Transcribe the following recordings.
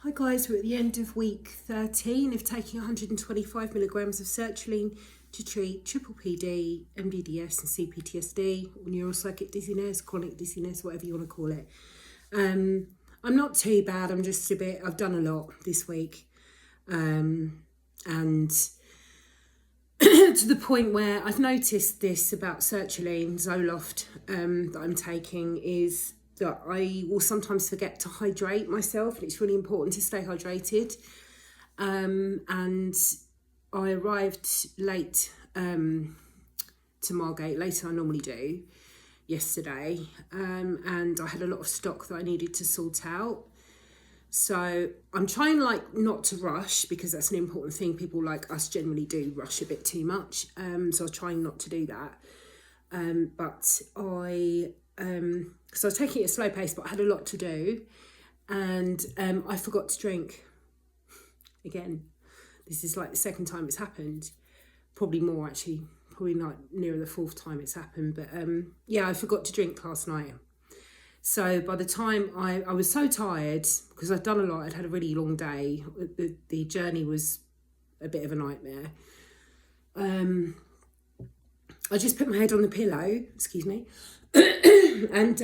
Hi guys, we're at the end of week 13 of taking 125 milligrams of sertraline to treat PPPD, MDDS and CPTSD, or neuropsychic dizziness, chronic dizziness, whatever you want to call it. I'm not too bad, I've done a lot this week. And to the point where I've noticed this about sertraline, Zoloft, that I'm taking is that I will sometimes forget to hydrate myself, and it's really important to stay hydrated. And I arrived late to Margate, later than I normally do, yesterday, and I had a lot of stock that I needed to sort out. So I'm trying not to rush, because that's an important thing. People like us generally do rush a bit too much. So I was trying not to do that. So I was taking it at a slow pace, but I had a lot to do, and I forgot to drink. Again, this is like the second time it's happened, probably more actually, probably not nearer the fourth time it's happened. But yeah, I forgot to drink last night. So by the time I was so tired, because I'd done a lot, I'd had a really long day. The journey was a bit of a nightmare. I just put my head on the pillow, excuse me, and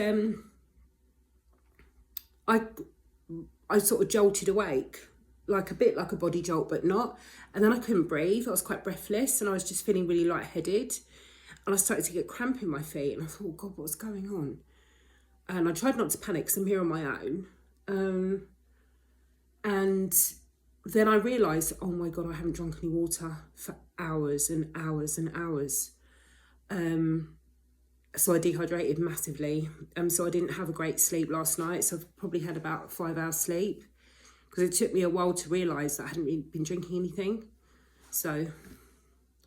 I sort of jolted awake, a bit like a body jolt, but not. And then I couldn't breathe. I was quite breathless, and I was just feeling really lightheaded. And I started to get cramp in my feet, and I thought, oh God, what's going on? And I tried not to panic, because I'm here on my own. And then I realised, oh my God, I haven't drunk any water for hours and hours and hours. So I dehydrated massively. So I didn't have a great sleep last night. So I've probably had about 5 hours sleep, because it took me a while to realise that I hadn't really been drinking anything. So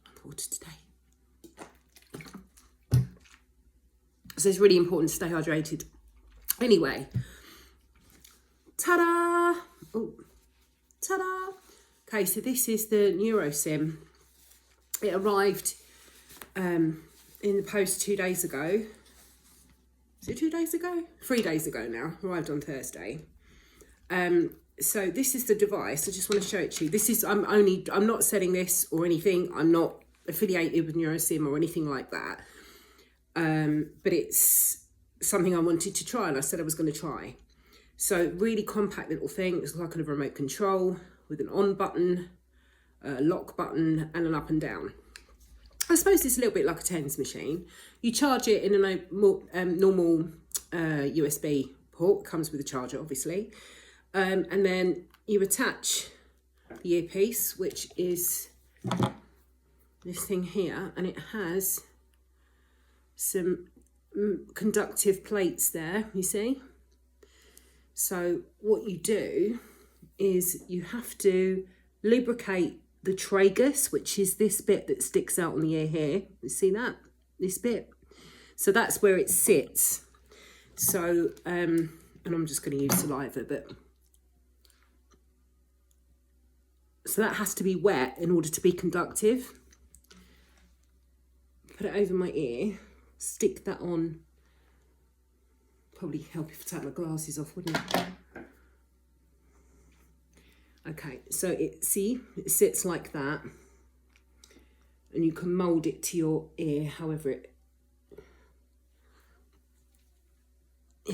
I thought today. So it's really important to stay hydrated. Anyway, ta-da! Oh, ta-da! Okay, so this is the NeuroSim. It arrived in the post 2 days ago. Is it 2 days ago? 3 days ago now. Arrived on Thursday. So this is the device. I just want to show it to you. This is, I'm not selling this or anything. I'm not affiliated with NeuroSim or anything like that. But it's something I wanted to try, and I said I was going to try. So really compact little thing. It's like a remote control with an on button, a lock button, and an up and down. I suppose it's a little bit like a TENS machine. You charge it in a normal USB port. It comes with a charger, obviously. And then you attach the earpiece, which is this thing here, and it has some conductive plates there, you see. So what you do is you have to lubricate the tragus, which is this bit that sticks out on the ear here. You see that? This bit. So that's where it sits. So, and I'm just going to use saliva, but so that has to be wet in order to be conductive. Put it over my ear, stick that on. Probably help if I take my glasses off, wouldn't it? Okay, so it sits like that, and you can mould it to your ear however it,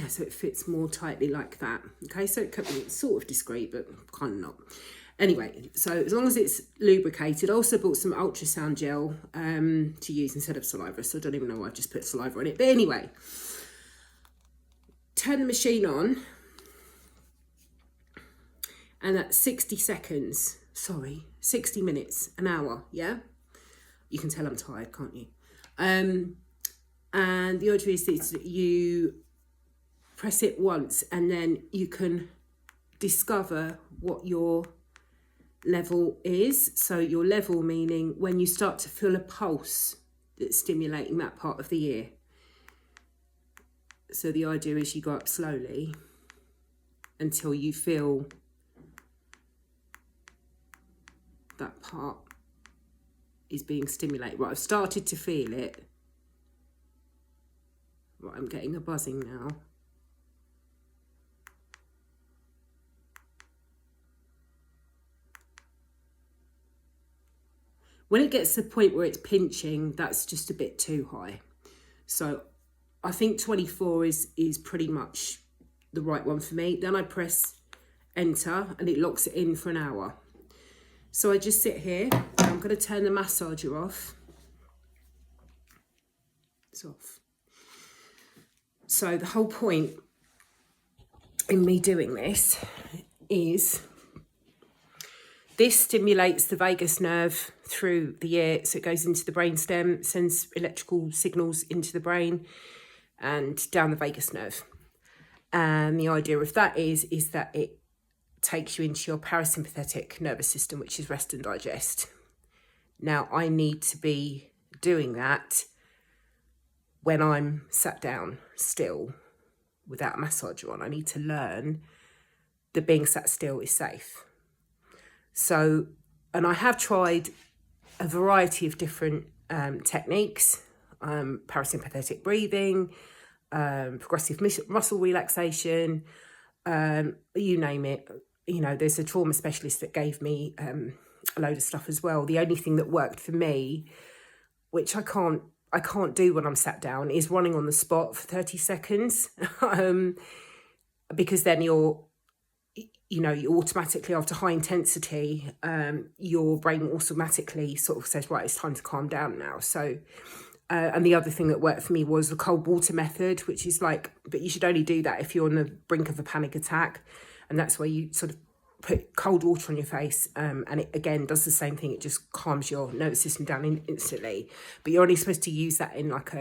so it fits more tightly like that. Okay, so it's sort of discreet, but kind of not. Anyway, so as long as it's lubricated. I also bought some ultrasound gel to use instead of saliva, so I don't even know why I just put saliva on it. But anyway, turn the machine on, and at 60 minutes, an hour, yeah? You can tell I'm tired, can't you? And the idea is that you press it once, and then you can discover what your level is. So your level meaning when you start to feel a pulse that's stimulating that part of the ear. So the idea is you go up slowly until you feel that part is being stimulated. Right, I've started to feel it. Right, I'm getting a buzzing now. When it gets to the point where it's pinching, that's just a bit too high. So I think 24 is pretty much the right one for me. Then I press enter and it locks it in for an hour. So I just sit here. I'm going to turn the massager off. It's off. So the whole point in me doing this is this stimulates the vagus nerve through the ear, so it goes into the brainstem, sends electrical signals into the brain and down the vagus nerve. And the idea of that is that it takes you into your parasympathetic nervous system, which is rest and digest. Now, I need to be doing that when I'm sat down still without a massager on. I need to learn that being sat still is safe. So, and I have tried a variety of different techniques, parasympathetic breathing, progressive muscle relaxation, you name it. You know, there's a trauma specialist that gave me a load of stuff as well. The only thing that worked for me, which I can't do when I'm sat down, is running on the spot for 30 seconds. Because then you automatically, after high intensity, your brain automatically sort of says, right, it's time to calm down now. So, and the other thing that worked for me was the cold water method, which is like, but you should only do that if you're on the brink of a panic attack. And that's where you sort of put cold water on your face, and it again does the same thing. It just calms your nervous system down instantly. But you're only supposed to use that in like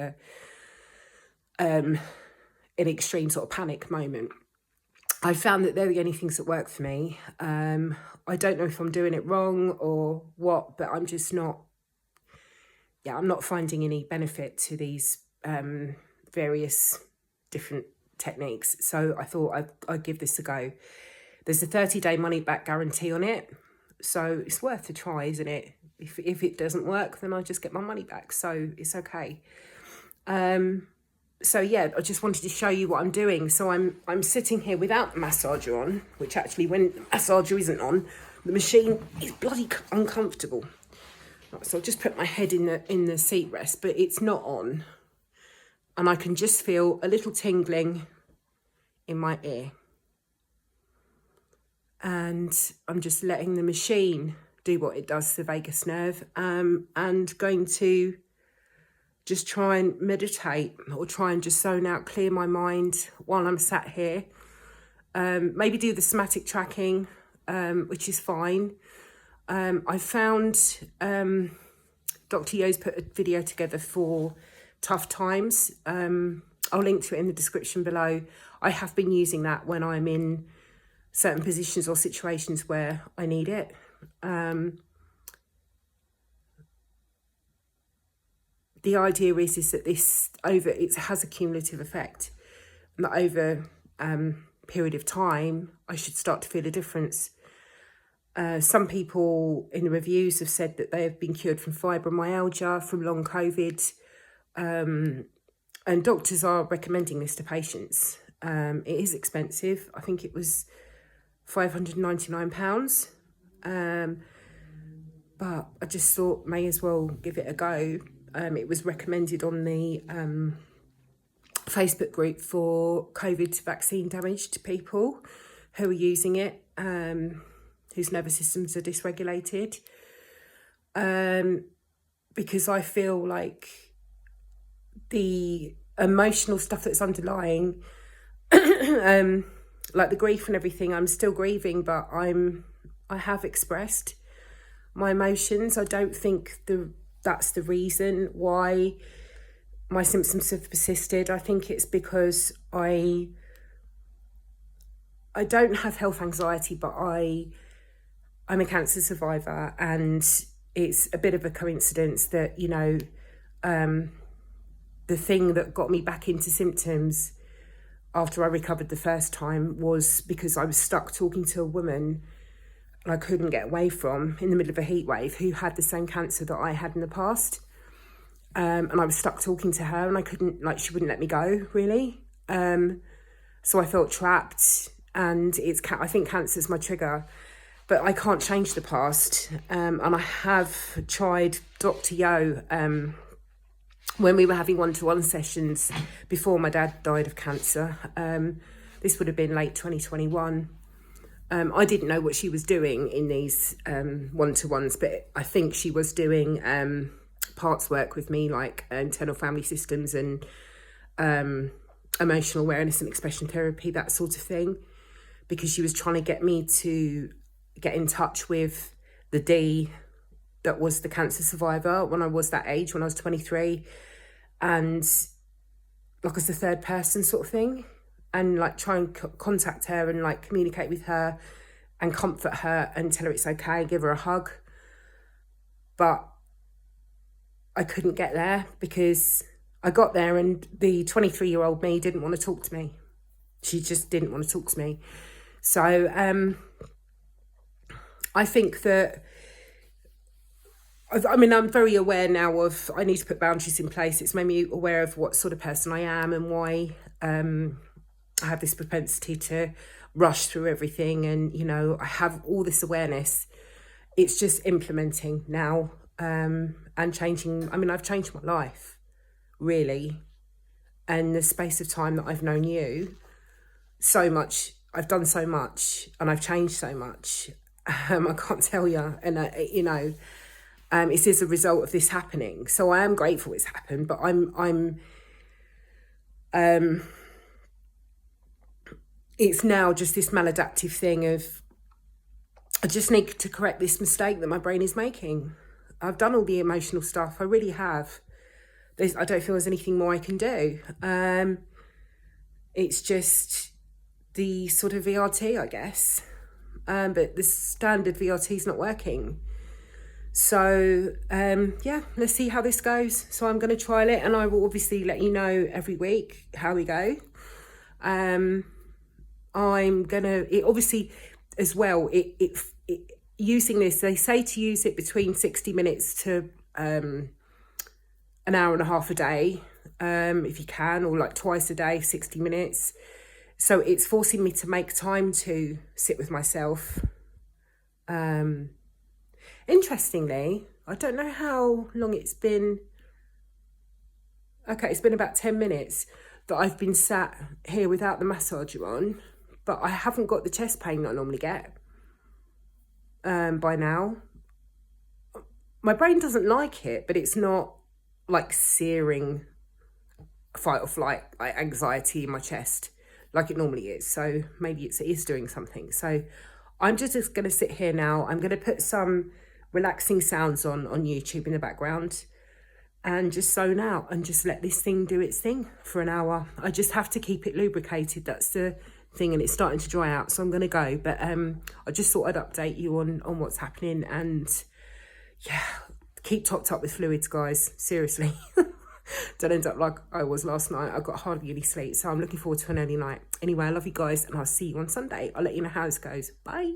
an extreme sort of panic moment. I found that they're the only things that work for me. I don't know if I'm doing it wrong or what, but I'm just not. Yeah, I'm not finding any benefit to these various different techniques. So I thought I'd give this a go. There's a 30-day money-back guarantee on it. So it's worth a try, isn't it? If it doesn't work, then I just get my money back. So it's okay. So yeah, I just wanted to show you what I'm doing. So I'm sitting here without the massager on, which actually when the massager isn't on, the machine is bloody uncomfortable. So I'll just put my head in the seat rest, but it's not on. And I can just feel a little tingling in my ear. And I'm just letting the machine do what it does to the vagus nerve, and going to just try and meditate or try and just zone out, clear my mind while I'm sat here. Maybe do the somatic tracking, which is fine. I found Dr. Yo's put a video together for tough times. I'll link to it in the description below. I have been using that when I'm in certain positions or situations where I need it. The idea is that it has a cumulative effect, and that over period of time, I should start to feel a difference. Some people in the reviews have said that they have been cured from fibromyalgia, from long COVID, and doctors are recommending this to patients. It is expensive. I think it was £599, but I just thought may as well give it a go. It was recommended on the Facebook group for COVID vaccine damaged people who are using it, whose nervous systems are dysregulated, because I feel like the emotional stuff that's underlying, like the grief and everything, I'm still grieving, but I have expressed my emotions. I don't think that's the reason why my symptoms have persisted. I think it's because I don't have health anxiety, but I'm a cancer survivor, and it's a bit of a coincidence that, the thing that got me back into symptoms after I recovered the first time was because I was stuck talking to a woman I couldn't get away from in the middle of a heat wave who had the same cancer that I had in the past. And I was stuck talking to her, and I couldn't, she wouldn't let me go, really. So I felt trapped, and I think cancer's my trigger. but I can't change the past. And I have tried Dr. Yo when we were having one-to-one sessions before my dad died of cancer. This would have been late 2021. I didn't know what she was doing in these one-to-ones, but I think she was doing parts work with me, like internal family systems and emotional awareness and expression therapy, that sort of thing, because she was trying to get me to get in touch with the D that was the cancer survivor when I was that age, when I was 23, and like as the third person sort of thing, and like try and contact her and like communicate with her and comfort her and tell her it's okay, give her a hug. But I couldn't get there because I got there and the 23-year-old me didn't want to talk to me. She just didn't want to talk to me. So I think that, I'm very aware now of, I need to put boundaries in place. It's made me aware of what sort of person I am and why I have this propensity to rush through everything. And, you know, I have all this awareness. It's just implementing now and changing. I've changed my life, really. And the space of time that I've known you, so much, I've done so much and I've changed so much. I can't tell you. And, it's as a result of this happening. So I am grateful it's happened, but it's now just this maladaptive thing of, I just need to correct this mistake that my brain is making. I've done all the emotional stuff. I really have. I don't feel there's anything more I can do. It's just the sort of VRT, I guess. But the standard VRT is not working. So, let's see how this goes. So I'm going to trial it and I will obviously let you know every week how we go. I'm going to, obviously as well, using this, they say to use it between 60 minutes to an hour and a half a day, if you can, or like twice a day, 60 minutes. So it's forcing me to make time to sit with myself. Interestingly, I don't know how long it's been. Okay, it's been about 10 minutes that I've been sat here without the massager on, but I haven't got the chest pain that I normally get by now. My brain doesn't like it, but it's not like searing fight or flight, like anxiety in my chest like it normally is. So maybe it is doing something. So I'm just going to sit here now. I'm going to put some relaxing sounds on YouTube in the background and just zone out and just let this thing do its thing for an hour. I just have to keep it lubricated. That's the thing, and it's starting to dry out, so I'm going to go. But I just thought I'd update you on what's happening, and yeah, keep topped up with fluids, guys. Seriously. Don't end up like I was last night. I got hardly any sleep, so I'm looking forward to an early night. Anyway, I love you guys, and I'll see you on Sunday. I'll let you know how this goes. Bye.